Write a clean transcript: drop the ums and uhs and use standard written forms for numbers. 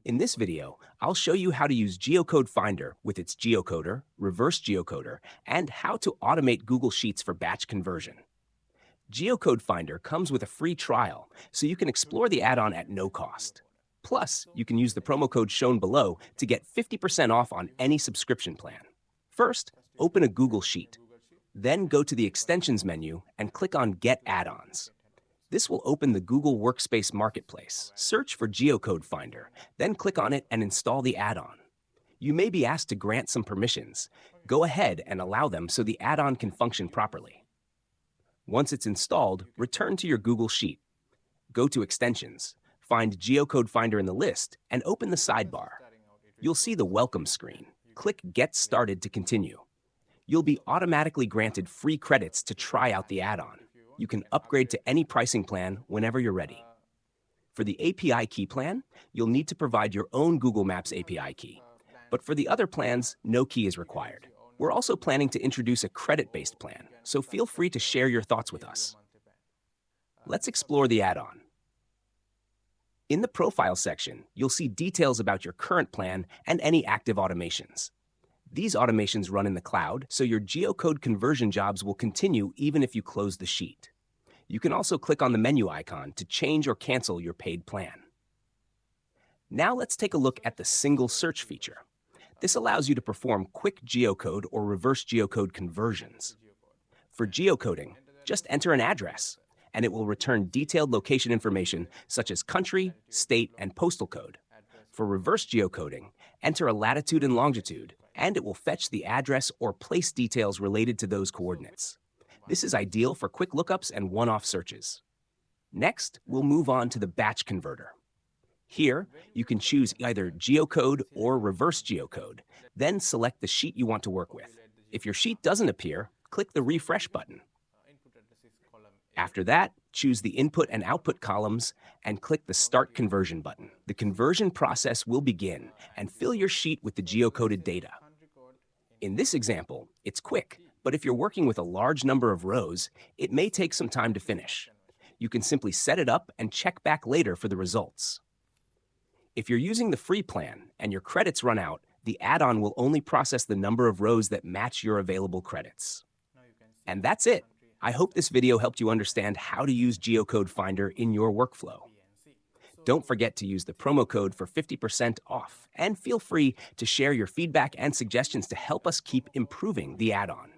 In this video, I'll show you how to use GeoCode Finder with its geocoder, reverse geocoder, and how to automate Google Sheets for batch conversion. GeoCode Finder comes with a free trial, so you can explore the add-on at no cost. Plus, you can use the promo code shown below to get 50% off on any subscription plan. First, open a Google Sheet. Then go to the Extensions menu and click on Get Add-ons. This will open the Google Workspace Marketplace. Search for GeoCode Finder, then click on it and install the add-on. You may be asked to grant some permissions. Go ahead and allow them so the add-on can function properly. Once it's installed, return to your Google Sheet. Go to Extensions, find GeoCode Finder in the list, and open the sidebar. You'll see the Welcome screen. Click Get Started to continue. You'll be automatically granted free credits to try out the add-on. You can upgrade to any pricing plan whenever you're ready. For the API key plan, you'll need to provide your own Google Maps API key. But for the other plans, no key is required. We're also planning to introduce a credit-based plan, so feel free to share your thoughts with us. Let's explore the add-on. In the Profile section, you'll see details about your current plan and any active automations. These automations run in the cloud, so your geocode conversion jobs will continue even if you close the sheet. You can also click on the menu icon to change or cancel your paid plan. Now let's take a look at the single search feature. This allows you to perform quick geocode or reverse geocode conversions. For geocoding, just enter an address, and it will return detailed location information such as country, state, and postal code. For reverse geocoding, enter a latitude and longitude, and it will fetch the address or place details related to those coordinates. This is ideal for quick lookups and one-off searches. Next, we'll move on to the batch converter. Here, you can choose either geocode or reverse geocode, then select the sheet you want to work with. If your sheet doesn't appear, click the refresh button. After that, choose the input and output columns and click the Start Conversion button. The conversion process will begin, and fill your sheet with the geocoded data. In this example, it's quick, but if you're working with a large number of rows, it may take some time to finish. You can simply set it up and check back later for the results. If you're using the free plan and your credits run out, the add-on will only process the number of rows that match your available credits. And that's it. I hope this video helped you understand how to use GeoCode Finder in your workflow. Don't forget to use the promo code for 50% off, and feel free to share your feedback and suggestions to help us keep improving the add-on.